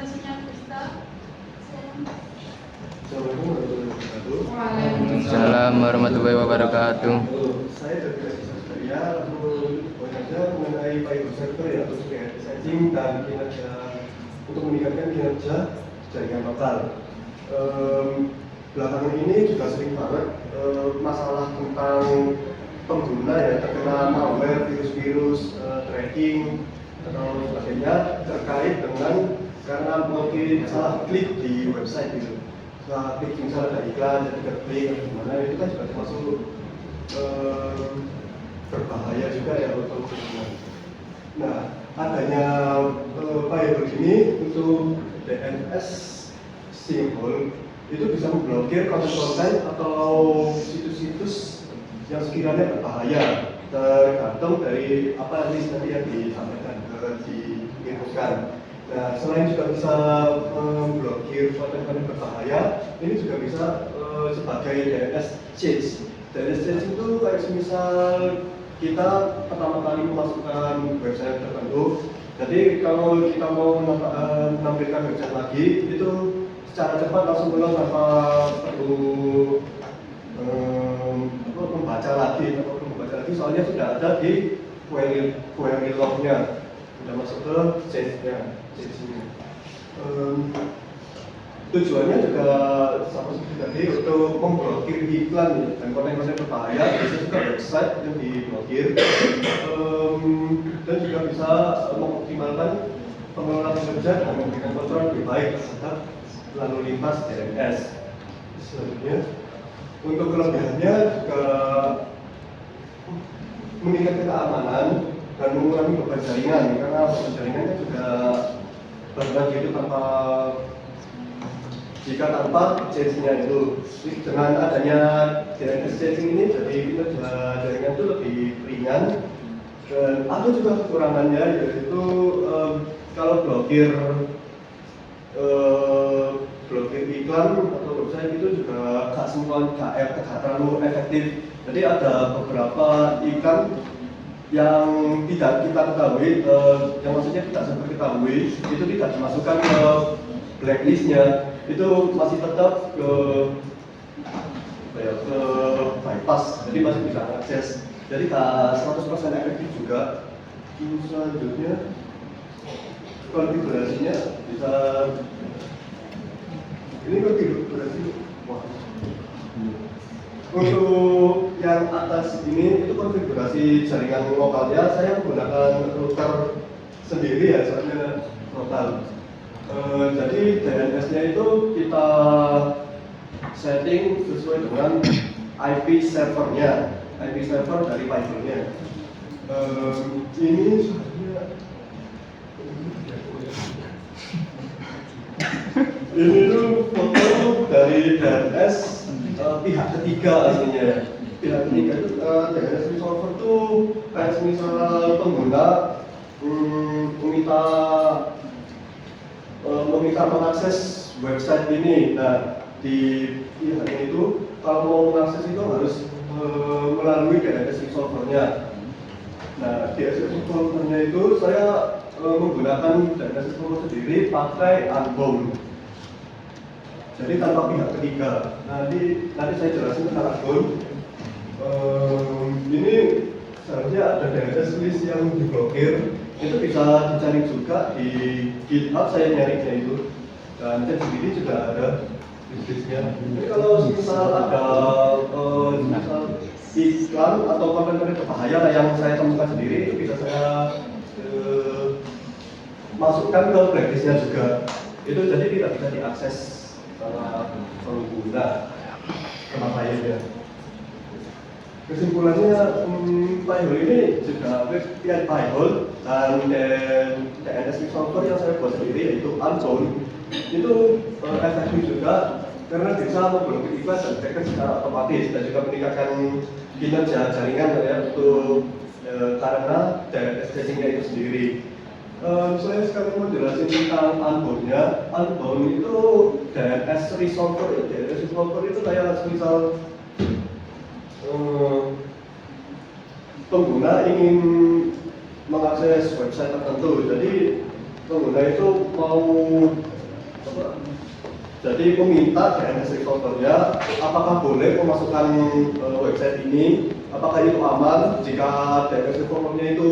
presentasinya Krista. Assalamualaikum warahmatullahi wabarakatuh. Waalaikumsalam warahmatullahi wabarakatuh. Saya dari Sekretariat lalu saja mengenai fiber server ya untuk setting dan kinerja untuk meningkatkan kinerja jaringan lokal. Belakangan ini juga sering banget masalah tentang pengguna ya terkena malware, virus-virus, tracking atau sebagainya terkait dengan karena mungkin salah klik di website gitu. Salah klik misalnya ada iklan, jadi klik atau gimana itu kan juga termasuk berbahaya juga ya untuk pengguna. Nah, adanya fiber ini untuk DNS simbol itu bisa memblokir konten-konten atau situs-situs yang sekiranya berbahaya tergantung dari apa list tadi yang disampaikan diinfokan. Nah, selain juga bisa memblokir konten-konten berbahaya, ini juga bisa sebagai DNS change. DNS change itu kayak misal kita pertama kali memasukkan website tertentu. Jadi kalau kita mau menampilkan website lagi, itu secara cepat langsung ulang tanpa perlu membaca lagi soalnya sudah ada di query lognya, sudah masuk ke change-nya. Tujuannya juga sama seperti tadi untuk memblokir iklan dan konten-konten berbahaya, bisa juga website yang diblokir dan juga bisa mengoptimalkan pengelolaan kinerja dan memberikan kontrol lebih baik terhadap lalu lintas DNS. Selanjutnya, untuk kelebihannya juga meningkatkan keamanan dan mengurangi beban jaringan karena beban jaringannya juga berat gitu jika tanpa change-nya itu. Dengan adanya DNS changing ini jadi jaringan itu lebih ringan dan ada juga kekurangannya yaitu kalau blokir iklan atau website itu juga gak terlalu efektif. Jadi ada beberapa iklan yang tidak kita ketahui, yang maksudnya tidak sampai ketahui, itu tidak dimasukkan ke blacklistnya, itu masih tetap ke bypass, jadi masih bisa akses. Jadi tak 100% efektif juga. Selanjutnya konfigurasinya bisa ini konfigurasi untuk yang atas ini itu konfigurasi jaringan lokalnya saya menggunakan router sendiri ya soalnya lokal. Jadi DNS-nya itu kita setting sesuai dengan IP servernya, IP server dari fibernya. Ini sebenarnya ini tuh foto dari DNS pihak ketiga aslinya. Pihak ketiga itu DNS resolver tuh kayak misal pengguna meminta mengakses website ini. Nah, di pihak ini itu kalau mau mengakses itu harus melalui DNS resolvernya. Nah, DNS resolvernya itu saya menggunakan DNS resolver sendiri pakai unbound. Jadi tanpa pihak ketiga. Nanti saya jelasin tentang unbound. Ini seharusnya ada DNS list yang diblokir. Itu bisa dicari juga di GitHub, saya nyarinya itu. Dan chat sendiri juga ada listnya. Jadi kalau misal ada misal iklan atau konten-konten berbahaya yang saya temukan sendiri, itu bisa saya masukkan ke blacklistnya juga. Itu jadi tidak bisa diakses sama pengguna berbahayanya. Kesimpulannya, Pi-hole ini juga web Pi-hole dan DNS resolver yang saya buat sendiri yaitu unbound itu efektif juga karena bisa memblokir iklan dan tracker secara otomatis dan juga meningkatkan kinerja jaringan ya untuk karena DNS changing-nya itu sendiri. Saya sekarang mau jelasin tentang unbound-nya. Unbound itu DNS resolver. DNS resolver itu kayak misal pengguna ingin mengakses website tertentu, jadi pengguna itu mau mau apa, jadi meminta DNS recordernya apakah boleh memasukkan website ini, apakah itu aman jika DNS recordernya itu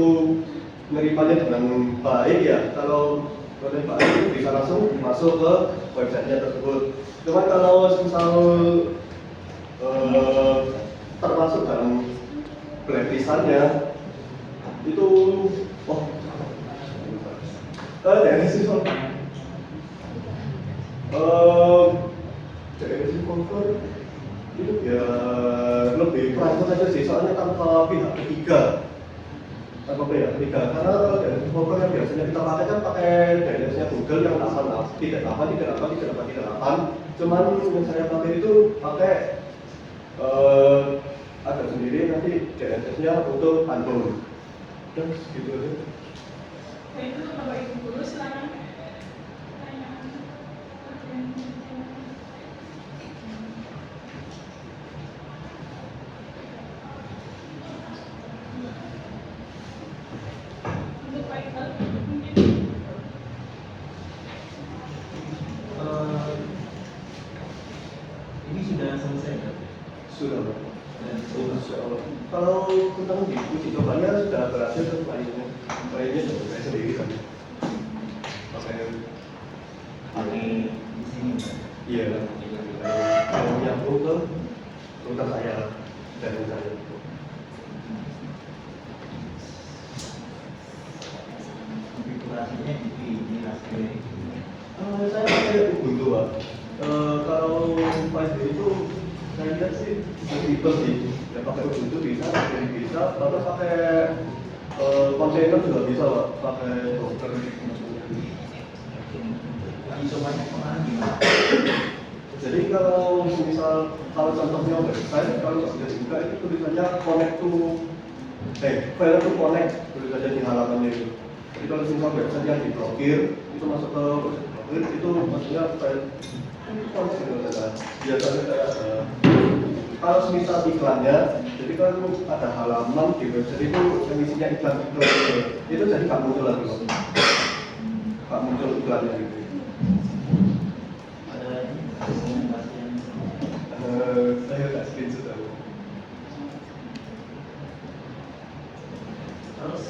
menerimanya dengan baik ya. Kalau dengan baik itu bisa langsung masuk ke websitenya tersebut. Cuman kalau misal termasuk dalam blacklistannya itu DNS itu DNS recorder itu ya lebih private aja sih, soalnya tanpa pihak ketiga. Tanpa pihak ketiga, karena DNS recorder yang biasanya kita pakai kan pakai DNS-nya Google yang 88. Cuman yang saya pakai itu pakai ada sendiri nanti DNS-nya untuk unknown. Dan gitu aja. Nah, itu untuk Bapak Ibu guru silakan. Untuk Pak Iqbal mungkin. Ini sudah selesai kan? Sudah, Pak. Kalau tentang uji cobanya sudah berhasil, lainnya sudah saya sendiri kan. Pakai di sini kan? Iya, yang nyambung ke router saya dan saya. Konfigurasinya di Raspberry. Saya pakai Ubuntu, Pak. Kalau Raspberry itu saya lihat sih simpel sih. Ya pakai Ubuntu bisa, Raspberry bisa, lalu pakai kontainer juga bisa, Pak. Pakai Docker. Isomannya kemana gimana? Jadi kalau misal contohnya website, kalau sudah dibuka itu tulisannya connect to file to connect tulisannya di halamannya itu. Jadi kalau misal website yang diblokir itu masuk ke website blokir itu maksudnya file connect gitu kan. Biasanya kayak kalau misal iklannya, jadi kalau ada halaman di website itu yang isinya iklan itu jadi nggak muncul lagi, nggak muncul iklannya gitu. Saya nggak screenshot aku. Terus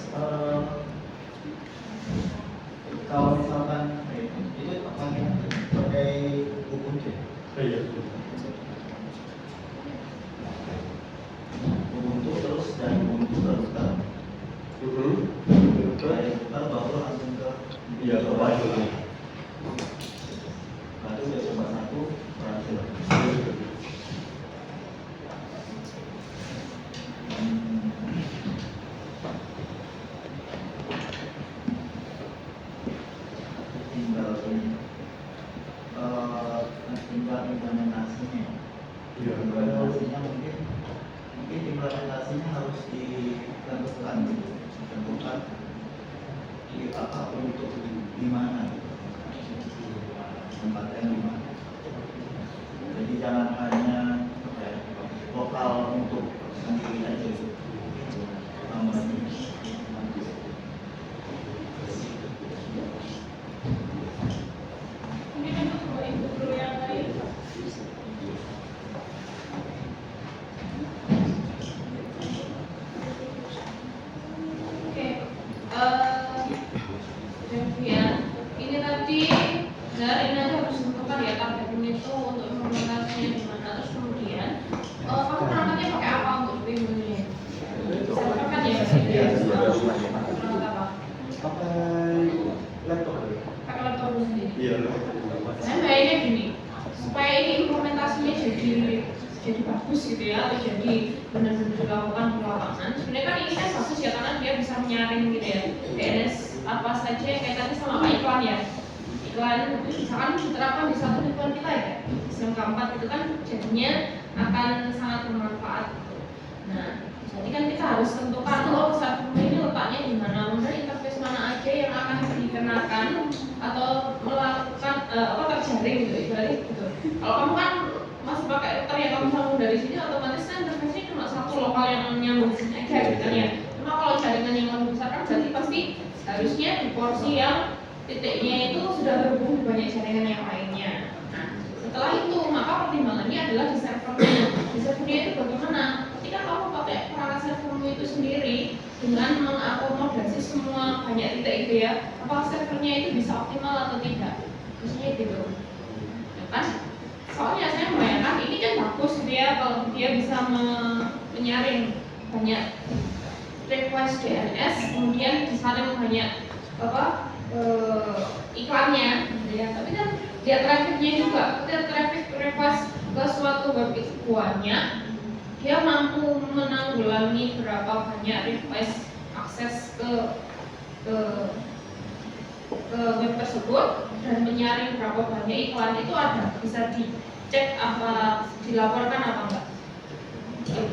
kalau misalkan itu pakai Ubuntu. Iya. Ubuntu terus dari Ubuntu terus ke baru langsung ke Coba itu. Lalu udah coba satu berhasil. Tinggal implementasinya. Implementasinya mungkin implementasinya harus ditentukan di apa untuk di mana tempatnya di mana. Jadi jangan hanya lokal untuk sendiri aja. Mungkin untuk Bapak Ibu guru yang lain. Oke, Devian, ini tadi ini harus ditentukan ya targetnya itu untuk implementasinya di mana. Terus kemudian kamu perangkatnya pakai apa untuk bimbingnya? Misalkan ya, perangkat apa? Pakai laptop. Pakai laptop sendiri. Iya. Saya bayangnya gini, supaya ini implementasinya jadi bagus gitu ya, atau jadi benar-benar dilakukan di lapangan. Sebenarnya kan ini kan bagus ya, karena dia bisa menyaring gitu ya DNS apa saja yang kaitannya sama iklan ya. Iklan misalkan diterapkan di satu iklan kita ya, sistem keempat itu kan jadinya akan sangat bermanfaat gitu. Nah, jadi kan kita harus tentukan server ini letaknya di mana, kemudian interface mana aja yang akan dikenakan atau melakukan terjaring gitu, ibaratnya gitu. Kalau kamu kan masih pakai router yang kamu sambung dari sini, otomatis kan interface-nya cuma satu lokal yang nyambung di sini aja gitu kan ya. Cuma kalau jaringan yang lebih besar kan berarti pasti harusnya di porsi yang titiknya itu sudah terhubung di banyak jaringan yang lainnya. Nah, setelah itu maka pertimbangannya adalah di servernya. Di servernya itu bagaimana? Ketika kamu pakai perangkat servermu itu sendiri dengan mengakomodasi semua banyak titik itu ya, apakah servernya itu bisa optimal atau tidak? Maksudnya gitu. Ya kan? Soalnya saya membayangkan ini kan bagus gitu ya kalau dia bisa menyaring banyak request DNS, kemudian disaring banyak iklannya gitu ya. Tapi kan dia trafficnya juga, ketika traffic request ke suatu web itu banyak, dia mampu menanggulangi berapa banyak request akses ke web tersebut dan menyaring berapa banyak iklan itu ada, bisa dicek apa dilaporkan apa enggak gitu.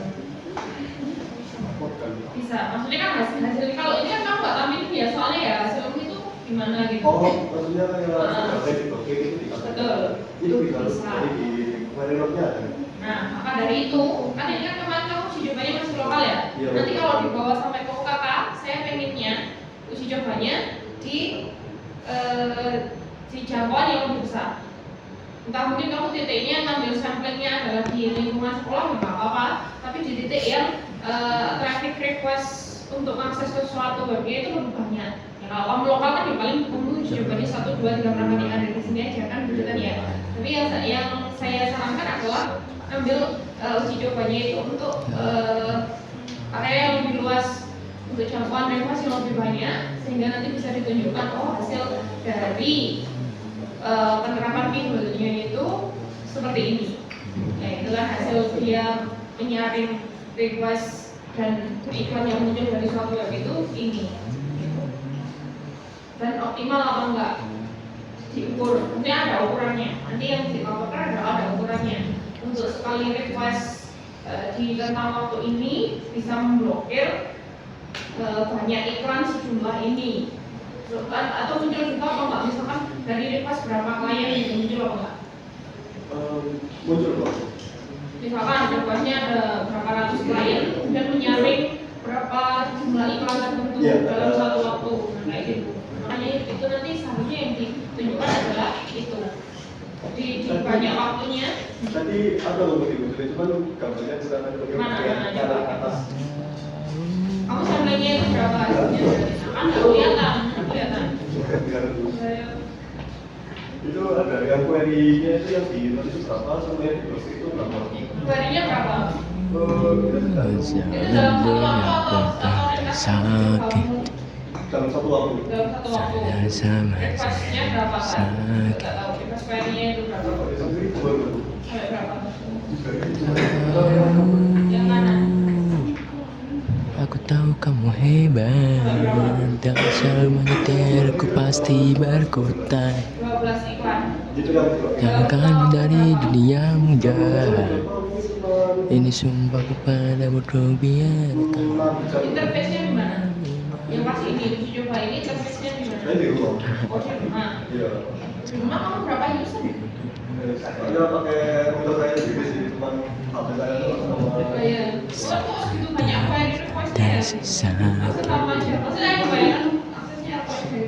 Bisa, maksudnya kan hasil kalau ini kan kamu nggak tampilin ya, soalnya ya hasilmu itu gimana gitu. Oh, maksudnya kayak di blokir itu di Betul. Itu bisa jadi di query-lognya ada. Nah, maka dari itu, kan ini kan kemarin kamu uji cobanya masih lokal ya. Iya, Nanti betul. kalau dibawa sampai ke UKK, saya pengennya uji cobanya di jangkauan yang lebih besar. Entah mungkin kamu titiknya ngambil samplingnya adalah di lingkungan sekolah nggak apa-apa, tapi di titik yang traffic request untuk akses ke suatu webnya itu lebih banyak. Ya, kalau kamu lokal kan ya paling kamu uji cobanya 1, 2, 3 perangkat yang ada di sini aja kan gitu kan ya. Tapi yang saya sarankan adalah ambil uji cobanya itu untuk area yang lebih luas, untuk jangkauan request yang lebih banyak, sehingga nanti bisa ditunjukkan hasil dari penerapan pinggulnya itu seperti ini. Ya, itulah hasil dia menyaring request dan iklan yang muncul dari suatu web itu ini. Dan optimal apa enggak? Diukur, nanti ada ukurannya. Nanti yang dilaporkan ada ukurannya. Untuk sekali request di rentang waktu ini bisa memblokir banyak iklan sejumlah ini. Atau muncul juga apa enggak? Misalkan dari request berapa klien yang muncul apa enggak? Muncul kok. Misalkan requestnya ada berapa ratus klien, kemudian menyaring berapa jumlah iklan tertentu dalam satu waktu, kayak gitu. Makanya itu nanti seharusnya yang ditunjukkan adalah itu di banyak waktunya. Tadi ada loh begitu, cuman gambarnya bukan ada bagaimana ke atas. Kamu samplingnya itu berapa hasilnya? Kan nggak kelihatan, Itu ada yang query-nya itu yang di itu berapa, sama yang di blog itu berapa? Query-nya berapa? Itu Jangan dalam satu waktu Dalam satu waktu. dalam satu waktu. Request-nya berapa kan? Nggak tahu. Request query-nya itu berapa? Sampai baru. Sampai berapa? Yang mana? Aku tahu kamu hebat dan selalu menyetirku pasti berkutat. 12 iklan. Itu yang blog. Jangan dari duniamu jahat. Ini sumpah kepadamu kau biarkan. Interface-nya di mana? Yang pas ini uji coba ini interface-nya di mana? Saya di rumah. Oh, di rumah. Iya. Di rumah kamu berapa user? Saya pakai router saya sendiri sih, cuman HP saya tuh sama. Oh iya. Kok segitu banyak query request-nya ya? Tersisa. Akses apa aja? Maksudnya yang kebanyakan aksesnya apa aja?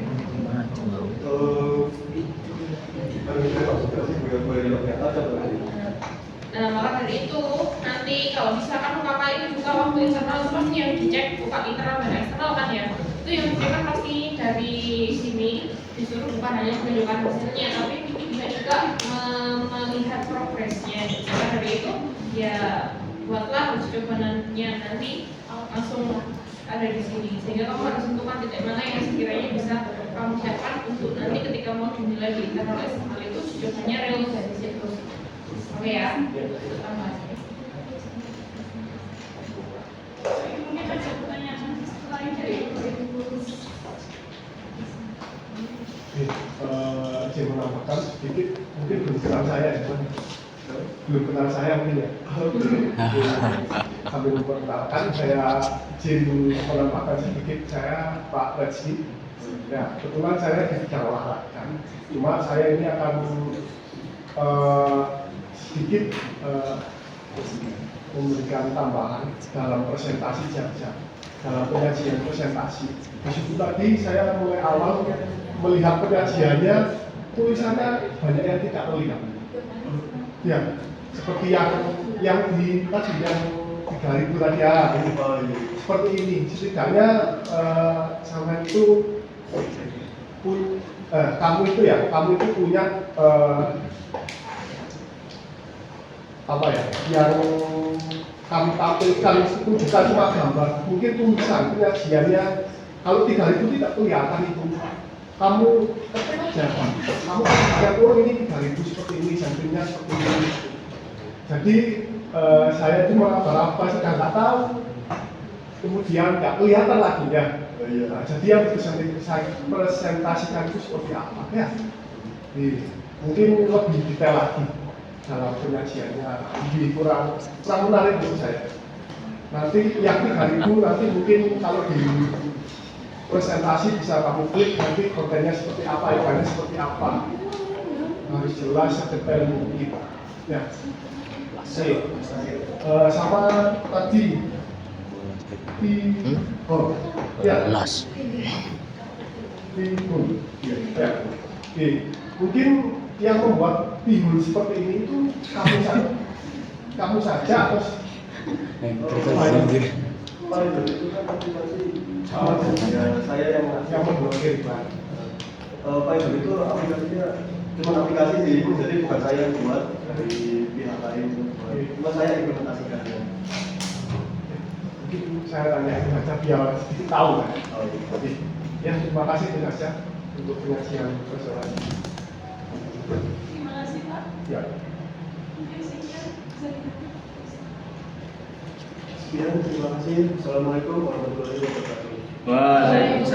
Nah, maka dari itu nanti kalau misalkan UKK itu juga waktu internal itu pasti yang dicek bukan internal dan eksternal kan ya. Itu yang dicek kan pasti dari sini disuruh bukan hanya menunjukkan hasilnya, tapi bisa juga melihat progresnya. Maka dari itu ya buatlah uji cobaannya nanti langsung ada di sini, sehingga kamu harus tentukan titik mana yang sekiranya bisa kamu siapkan untuk nanti ketika mau dinilai di internal eksternal itu uji cobanya real dari situ. Oke ya. Mungkin ada pertanyaan lain dari Saya menambahkan sedikit, mungkin belum kenal saya ya, belum kenal saya mungkin ya. Sambil memperkenalkan, saya izin menambahkan sedikit, saya Pak Rezki. Ya, kebetulan saya di bidang olahraga. Cuma saya ini akan sedikit memberikan tambahan dalam presentasi jam-jam, dalam penyajian presentasi. Di situ tadi saya mulai awal melihat penyajiannya, tulisannya banyak yang tidak terlihat. Ya, seperti yang di tadi yang 3.000 tadi ya, ini. Seperti ini. Setidaknya sama itu kamu itu punya apa ya? Yang kami tampilkan itu bukan cuma gambar, mungkin tulisan penyajiannya. Kalau 3.000 tidak kelihatan itu, kamu ketik aja, kamu lihat ini 3.000 seperti ini, sampingnya seperti ini. Jadi saya itu meraba-raba sedang nggak tahu, kemudian nggak kelihatan lagi ya. Nah, jadi yang saya presentasikan itu seperti apa ya? Mungkin lebih detail lagi dalam penyajiannya, lebih kurang menarik menurut saya. Nanti yang 3.000 nanti mungkin kalau di presentasi bisa kamu klik nanti kontennya seperti apa, ikannya seperti apa, harus jelas sedetail mungkin. Ya, sama tadi Las. bihun. Ya. Mungkin yang membuat bihun seperti ini itu kamu saja atau Pak itu kan aplikasi saya yang memblokir Pak. Pak itu aplikasinya cuma aplikasi sih, jadi bukan saya yang buat, dari pihak lain. Cuma saya implementasikan. Mungkin saya tanya itu saja biar sedikit tahu kan. Oke. Ya, terima kasih itu saja untuk penyajian presentasi. Terima kasih Pak. Ya. Mungkin sekian bisa ditutup. Sekian, terima kasih. Assalamualaikum warahmatullahi wabarakatuh. Waalaikumsalam.